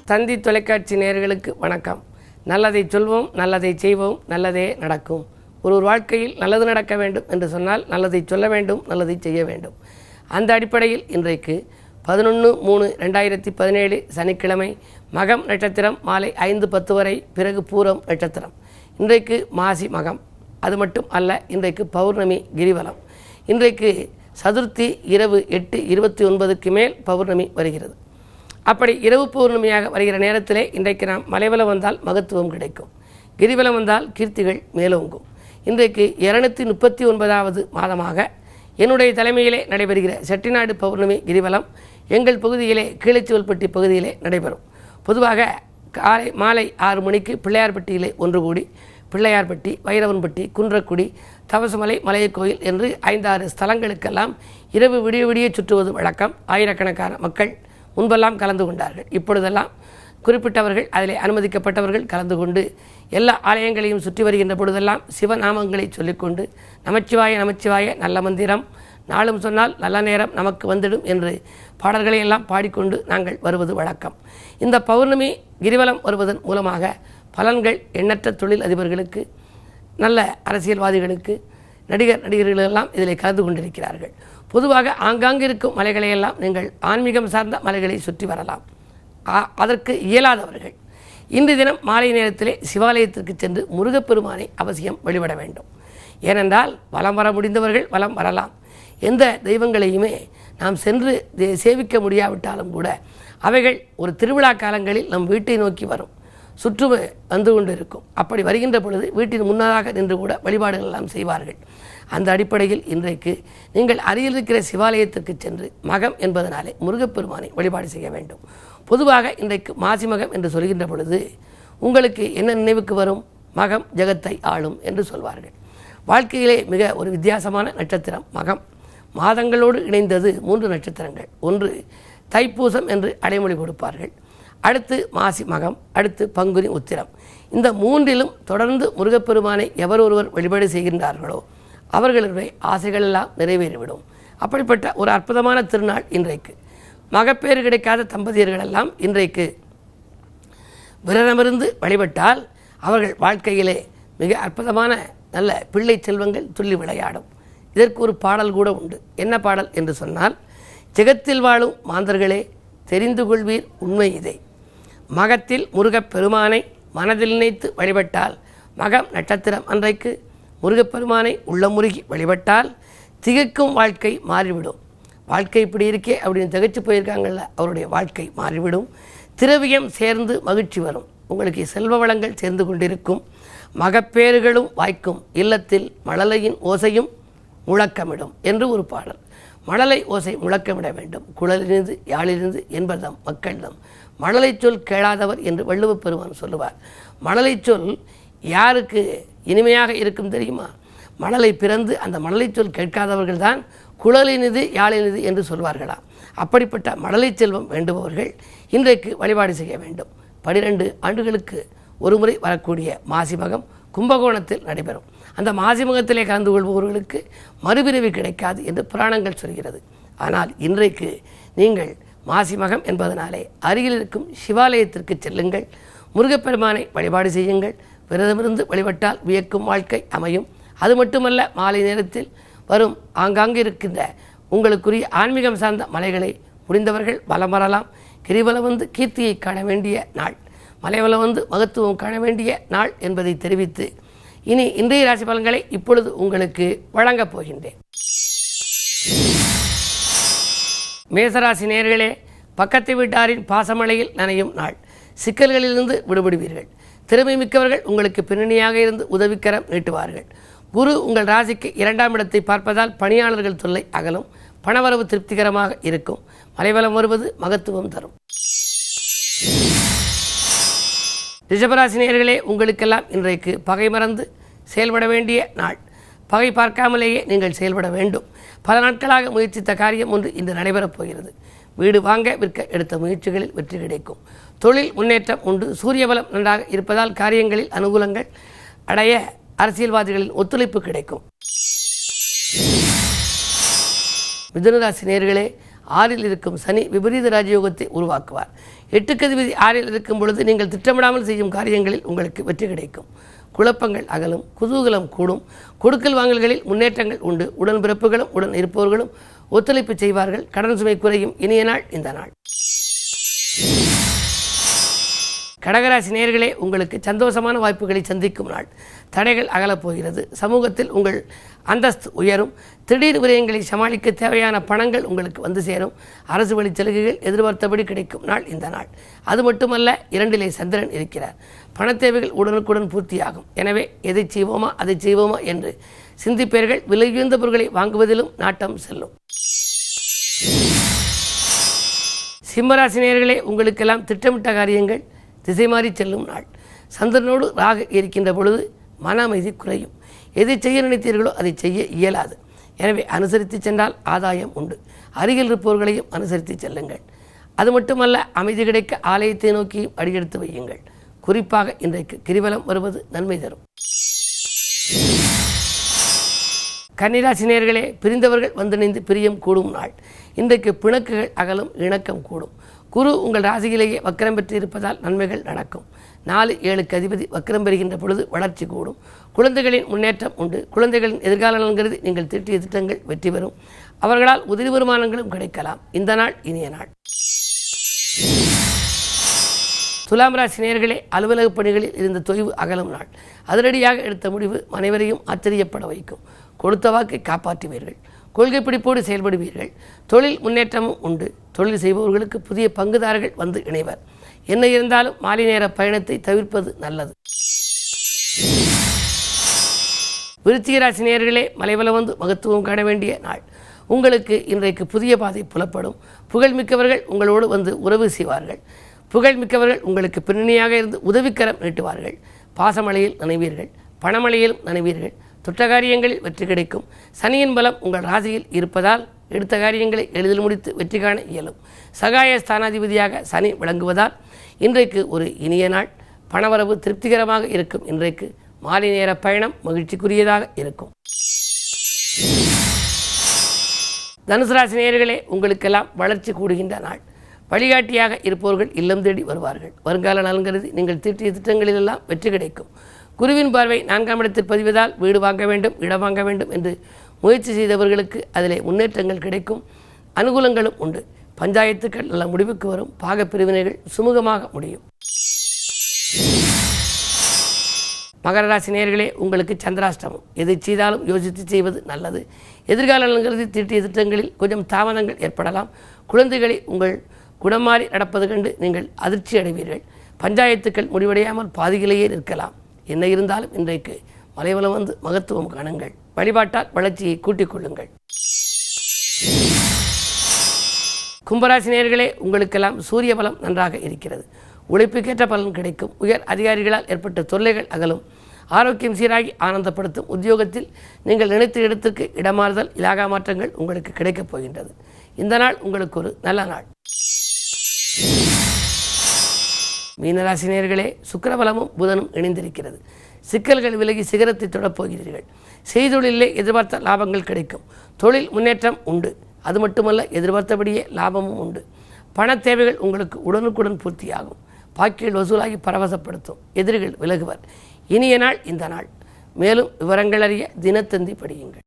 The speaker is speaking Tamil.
தந்தி தொலைக்காட்சி நேயர்களுக்கு வணக்கம். நல்லதை சொல்வோம், நல்லதை செய்வோம், நல்லதே நடக்கும். ஒரு வாழ்க்கையில் நல்லது நடக்க வேண்டும் என்று சொன்னால் நல்லதை சொல்ல வேண்டும், நல்லதை செய்ய வேண்டும். அந்த அடிப்படையில் இன்றைக்கு 11/3/2017 சனிக்கிழமை மகம் நட்சத்திரம் மாலை 5:10 வரை, பிறகு பூரம் நட்சத்திரம். இன்றைக்கு மாசி மகம். அது மட்டும் அல்ல, இன்றைக்கு பௌர்ணமி கிரிவலம். இன்றைக்கு சதுர்த்தி இரவு 8:29க்கு மேல் பௌர்ணமி வருகிறது. அப்படி இரவு பௌர்ணமியாக வருகிற நேரத்திலே இன்றைக்கு நாம் மலைவலம் வந்தால் மகத்துவம் கிடைக்கும், கிரிவலம் வந்தால் கீர்த்திகள் மேலோங்கும். இன்றைக்கு 239வது மாதமாக என்னுடைய தலைமையிலே நடைபெறுகிற செட்டிநாடு பௌர்ணமி கிரிவலம் எங்கள் பகுதியிலே கீழச்சிவல்பட்டி பகுதியிலே நடைபெறும். பொதுவாக மாலை 6 மணிக்கு பிள்ளையார்பட்டியிலே ஒன்று கூடி பிள்ளையார்பட்டி, வைரவன்பட்டி, குன்றக்குடி, தவசமலை, மலையக்கோயில் என்று 5-6 ஸ்தலங்களுக்கெல்லாம் இரவு விடிய விடிய சுற்றுவது வழக்கம். ஆயிரக்கணக்கான மக்கள் முன்பெல்லாம் கலந்து கொண்டார்கள். இப்பொழுதெல்லாம் குறிப்பிட்டவர்கள், அதிலே அனுமதிக்கப்பட்டவர்கள் கலந்து கொண்டு எல்லா ஆலயங்களையும் சுற்றி வருகின்ற பொழுதெல்லாம் சிவநாமங்களை சொல்லிக்கொண்டு நமச்சிவாய நமச்சிவாய நல்ல மந்திரம் நாளும் சொன்னால் நல்ல நேரம் நமக்கு வந்துடும் என்று பாடல்களை எல்லாம் பாடிக்கொண்டு நாங்கள் வருவது வழக்கம். இந்த பௌர்ணமி கிரிவலம் வருவதன் மூலமாக பலன்கள் எண்ணற்ற தொழில் அதிபர்களுக்கு, நல்ல அரசியல்வாதிகளுக்கு, நடிகர்களெல்லாம் இதில் கலந்து கொண்டிருக்கிறார்கள். பொதுவாக ஆங்காங்கு இருக்கும் மலைகளையெல்லாம் நீங்கள் ஆன்மீகம் சார்ந்த மலைகளை சுற்றி வரலாம். அதற்கு இயலாதவர்கள் இன்று தினம் மாலை நேரத்திலே சிவாலயத்திற்கு சென்று முருகப்பெருமானை அவசியம் வழிபட வேண்டும். ஏனென்றால் வலம் வர முடிந்தவர்கள் வலம் வரலாம். எந்த தெய்வங்களையுமே நாம் சென்று சேவிக்க முடியாவிட்டாலும் கூட அவைகள் ஒரு திருவிழா காலங்களில் நம் வீட்டை நோக்கி வரும், சுற்று வந்து கொண்டு இருக்கும். அப்படி வருகின்ற பொழுது வீட்டின் முன்னதாக நின்று கூட வழிபாடுகள் எல்லாம் செய்வார்கள். அந்த அடிப்படையில் இன்றைக்கு நீங்கள் அருகில் இருக்கிற சிவாலயத்திற்கு சென்று மகம் என்பதனாலே முருகப்பெருமானை வழிபாடு செய்ய வேண்டும். பொதுவாக இன்றைக்கு மாசி மகம் என்று சொல்கின்ற பொழுது உங்களுக்கு என்ன நினைவுக்கு வரும்? மகம் ஜெகத்தை ஆளும் என்று சொல்வார்கள். வாழ்க்கையிலே மிக ஒரு வித்தியாசமான நட்சத்திரம் மகம். மாதங்களோடு இணைந்தது 3 நட்சத்திரங்கள். ஒன்று தைப்பூசம் என்று அடைமொழி கொடுப்பார்கள், அடுத்து மாசி மகம், அடுத்து பங்குனி உத்திரம். இந்த 3லும் தொடர்ந்து முருகப்பெருமானை எவர் ஒருவர் வழிபாடு செய்கின்றார்களோ அவர்களுடைய ஆசைகள் எல்லாம் நிறைவேறிவிடும். அப்படிப்பட்ட ஒரு அற்புதமான திருநாள் இன்றைக்கு. மகப்பேறு கிடைக்காத தம்பதியர்களெல்லாம் இன்றைக்கு விரதமிருந்து வழிபட்டால் அவர்கள் வாழ்க்கையிலே மிக அற்புதமான நல்ல பிள்ளை செல்வங்கள் துள்ளி விளையாடும். இதற்கு ஒரு பாடல் கூட உண்டு. என்ன பாடல் என்று சொன்னால், ஜெகத்தில் வாழும் மாந்தர்களே தெரிந்து கொள்வீர் உண்மை இதை, மகத்தில் முருகப்பெருமானை மனதில் நினைத்து வழிபட்டால், மகம் நட்சத்திரம் அன்றைக்கு முருகப்பெருமானை உள்ளமுருகி வழிபட்டால் திகைக்கும் வாழ்க்கை மாறிவிடும். வாழ்க்கை இப்படி இருக்கே அப்படின்னு திகைச்சு போயிருக்காங்கள்ல, அவருடைய வாழ்க்கை மாறிவிடும். திரவியம் சேர்ந்து மகிழ்ச்சி வரும், உங்களுக்கு செல்வ வளங்கள் சேர்ந்து கொண்டிருக்கும், மகப்பேறுகளும் வாய்க்கும், இல்லத்தில் மழலையின் ஓசையும் முழக்கமிடும் என்று ஒரு பாடல். மழலை ஓசை முழக்கமிட வேண்டும், குழலிருந்து யாழிலிருந்து என்பதம் மக்களிடம். மழலை சொல் கேளாதவர் என்று வள்ளுவப் பெருமான் சொல்லுவார். மழலை சொல் யாருக்கு இனிமையாக இருக்கும் தெரியுமா? மழலை பிறந்து அந்த மழலை சொல் கேட்காதவர்கள் தான் குழலினிது யாழினிது என்று சொல்வார்களாம். அப்படிப்பட்ட மழலை செல்வம் வேண்டுபவர்கள் இன்றைக்கு வழிபாடு செய்ய வேண்டும். 12 ஆண்டுகளுக்கு ஒரு முறை வரக்கூடிய மாசி மகம் கும்பகோணத்தில் நடைபெறும். அந்த மாசி மகத்திலே கலந்து கொள்பவர்களுக்கு மறுபிறவி கிடைக்காது என்று புராணங்கள் சொல்கிறது. ஆனால் இன்றைக்கு நீங்கள் மாசி மகம் என்பதனாலே அருகில் இருக்கும் சிவாலயத்திற்கு செல்லுங்கள், முருகப்பெருமானை வழிபாடு செய்யுங்கள். விரதமிருந்து வழிபட்டால் வியக்கும் வாழ்க்கை அமையும். அது மட்டுமல்ல, மாலை நேரத்தில் வரும் ஆங்காங்கு இருக்கின்ற உங்களுக்குரிய ஆன்மீகம் சார்ந்த மலைகளை முடிந்தவர்கள் வலம் வரலாம். கிரிவலம் வந்து கீர்த்தியை காண வேண்டிய நாள், மலைவலம் வந்து மகத்துவம் காண வேண்டிய நாள் என்பதை தெரிவித்து இனி இன்றைய ராசி பலன்களை இப்பொழுது உங்களுக்கு வழங்கப் போகின்றேன். மேசராசி நேயர்களே, பக்கத்து வீட்டாரின் பாசமழையில் நனையும் நாள். சிக்கல்களிலிருந்து விடுபடுவீர்கள். திறமை மிக்கவர்கள் உங்களுக்கு பின்னணியாக இருந்து உதவிக்கரம் நீட்டுவார்கள். குரு உங்கள் ராசிக்கு 2ஆம் இடத்தை பார்ப்பதால் பணியாளர்கள் தொல்லை அகலும், பணவரவு திருப்திகரமாக இருக்கும். மலைவலம் வருவது மகத்துவம் தரும். ரிஷபராசி நேயர்களே, உங்களுக்கெல்லாம் இன்றைக்கு பகை மறந்து செயல்பட வேண்டிய நாள். பகை பார்க்காமலேயே நீங்கள் செயல்பட வேண்டும். பல நாட்களாக முயற்சித்த காரியம் ஒன்று இன்று நடைபெறப் போகிறது. வீடு வாங்க விற்க எடுத்த முயற்சிகளில் வெற்றி கிடைக்கும். தொழில் முன்னேற்றம் உண்டு. சூரிய பலம் நன்றாக இருப்பதால் காரியங்களில் அனுகூலங்கள் அடைய அரசியல்வாதிகளின் ஒத்துழைப்பு கிடைக்கும். மிதுனராசி நேயர்களே, 6ல் இருக்கும் சனி விபரீத ராஜயோகத்தை உருவாக்குவார். 8க்கு அதிபதி 6ல் இருக்கும் பொழுது நீங்கள் திட்டமிடாமல் செய்யும் காரியங்களில் உங்களுக்கு வெற்றி கிடைக்கும். குழப்பங்கள் அகலும், குதூகலம் கூடும், கொடுக்கல் வாங்கல்களில் முன்னேற்றங்கள் உண்டு. உடன்பிறப்புகளும் உடன் இருப்பவர்களும் ஒத்துழைப்பு செய்வார்கள். கடன் சுமை குறையும். இனிய நாள் இந்த நாள். கடகராசி நேயர்களே, உங்களுக்கு சந்தோஷமான வாய்ப்புகளை சந்திக்கும் நாள். தடைகள் அகலப்போகிறது. சமூகத்தில் உங்கள் அந்தஸ்து உயரும். திடீர் விரயங்களை சமாளிக்க தேவையான பணங்கள் உங்களுக்கு வந்து சேரும். அரசு வழி சலுகைகள் எதிர்பார்த்தபடி கிடைக்கும் நாள் இந்த நாள். அது மட்டுமல்ல, 2லே சந்திரன் இருக்கிறார். பண தேவைகள் உடனுக்குடன் பூர்த்தியாகும். எனவே எதை செய்வோமா அதை செய்வோமா என்று சிந்திப்பீர்கள். விலை உயர்ந்த பொருட்களை வாங்குவதிலும் நாட்டம் செல்லும். சிம்மராசி நேயர்களே, உங்களுக்கெல்லாம் திட்டமிட்ட காரியங்கள் திசை மாறி செல்லும் நாள். சந்திரனோடு ராகு இருக்கின்ற பொழுது மன அமைதி குறையும். எதை செய்ய நினைத்தீர்களோ அதை செய்ய இயலாது. எனவே அனுசரித்து சென்றால் ஆதாயம் உண்டு. அருகில் இருப்பவர்களையும் அனுசரித்து செல்லுங்கள். அது மட்டுமல்ல, அமைதி கிடைக்க ஆலயத்தை நோக்கி அடியெடுத்து வையுங்கள். குறிப்பாக இன்றைக்கு கிரிவலம் வருவது நன்மை தரும். கன்னிராசி நேயர்களே, பிரிந்தவர்கள் வந்திணைந்து பிரியம் கூடும் நாள். இன்றைக்கு பிணக்குகள் அகலும், இணக்கம் கூடும். குரு உங்கள் ராசியிலேயே வக்கரம் பெற்று இருப்பதால் நன்மைகள் நடக்கும். 4, 7க்கு அதிபதி வக்கரம் பெறுகின்ற பொழுது வளர்ச்சி கூடும். குழந்தைகளின் முன்னேற்றம் உண்டு. குழந்தைகளின் எதிர்கால நலன்கிறது நீங்கள் தீட்டிய திட்டங்கள் வெற்றி பெறும். அவர்களால் உதவி வருமானங்களும் கிடைக்கலாம். இந்த நாள் இனிய நாள். துலாம் ராசி நேயர்களே, அலுவலக பணிகளில் இருந்த தொய்வு அகலும் நாள். அதிரடியாக எடுத்த முடிவு அனைவரையும் ஆச்சரியப்பட வைக்கும். கொடுத்த வாக்கை காப்பாற்றுவீர்கள். கொள்கை பிடிப்போடு செயல்படுவீர்கள். தொழில் முன்னேற்றமும் உண்டு. தொழில் செய்பவர்களுக்கு புதிய பங்குதாரர்கள் வந்து இணைவர். என்ன இருந்தாலும் மாலை நேர பயணத்தை தவிர்ப்பது நல்லது. விருச்சிக ராசி நேயர்களே, மலைவலம் வந்து மகத்துவம் காண வேண்டிய நாள். உங்களுக்கு இன்றைக்கு புதிய பாதை புலப்படும். புகழ்மிக்கவர்கள் உங்களோடு வந்து உறவு செய்வார்கள். புகழ்மிக்கவர்கள் உங்களுக்கு பின்னணியாக இருந்து உதவிக்கரம் நீட்டுவார்கள். பாசமழையில் நனைவீர்கள். பணமழையிலும் நனைவீர்கள். தொட்ட காரியங்களில் வெற்றி கிடைக்கும். சனியின் பலம் உங்கள் ராசியில் இருப்பதால் எடுத்த காரியங்களை எளிதில் முடித்து வெற்றி காண இயலும். சகாய ஸ்தானாதிபதியாக சனி விளங்குவதால் இன்றைக்கு ஒரு இனிய நாள். பணவரவு திருப்திகரமாக இருக்கும். இன்றைக்கு மாலை நேர பயணம் மகிழ்ச்சிக்குரியதாக இருக்கும். தனுசு ராசி நேயர்களே, உங்களுக்கெல்லாம் வளர்ச்சி கூடுகின்ற நாள். வழிகாட்டியாக இருப்பவர்கள் இல்லம் தேடி வருவார்கள். வருங்கால நலன்கருதி நீங்கள் தீட்டிய திட்டங்களிலெல்லாம் வெற்றி கிடைக்கும். குருவின் பார்வை 4ஆம் இடத்தில் பதிவதால் வீடு வாங்க வேண்டும், இடம் வாங்க வேண்டும் என்று முயற்சி செய்தவர்களுக்கு அதிலே முன்னேற்றங்கள் கிடைக்கும். அனுகூலங்களும் உண்டு. பஞ்சாயத்துக்கள் நல்ல முடிவுக்கு வரும். பாக பிரிவினைகள் சுமூகமாக முடியும். மகர ராசி நேயர்களே, உங்களுக்கு சந்திராஷ்டமம். எதை செய்தாலும் யோசித்து செய்வது நல்லது. எதிர்கால நலன்கருதி தீட்டிய திட்டங்களில் கொஞ்சம் தாமதங்கள் ஏற்படலாம். குழந்தைகளை உங்கள் குணம் மாறி நடப்பது கண்டு நீங்கள் அதிர்ச்சி அடைவீர்கள். பஞ்சாயத்துக்கள் முடிவடையாமல் பாதியிலேயே நிற்கலாம். என்ன இருந்தாலும் இன்றைக்கு மலைவலம் வந்து மகத்துவம் காணுங்கள். வழிபாட்டால் வளர்ச்சியை கூட்டிக் கொள்ளுங்கள். கும்பராசி நேயர்களே, உங்களுக்கெல்லாம் சூரிய பலம் நன்றாக இருக்கிறது. உழைப்புக்கேற்ற பலன் கிடைக்கும். உயர் அதிகாரிகளால் ஏற்பட்ட தொல்லைகள் அகலும். ஆரோக்கியம் சீராகி ஆனந்தப்படுத்தும். உத்தியோகத்தில் நீங்கள் நினைத்த இடத்திற்கு இடமாறுதல், இலாகா மாற்றங்கள் உங்களுக்கு கிடைக்கப் போகின்றது. இந்த நாள் உங்களுக்கு ஒரு நல்ல நாள். மீனராசி நேயர்களே, சுக்கிரபலமும் புதனும் இணைந்திருக்கிறது. சிக்கல்கள் விலகி சிகரத்தை தொடப்போகிறீர்கள். செய்தொழிலே எதிர்பார்த்த லாபங்கள் கிடைக்கும். தொழில் முன்னேற்றம் உண்டு. அது மட்டுமல்ல, எதிர்பார்த்தபடியே லாபமும் உண்டு. பண தேவைகள் உங்களுக்கு உடனுக்குடன் பூர்த்தியாகும். பாக்கிகள் வசூலாகி பரவசப்படுத்தும். எதிரிகள் விலகுவர். இனிய நாள் இந்த நாள். மேலும் விவரங்கள் அறிய தினத்தந்தி படியுங்கள்.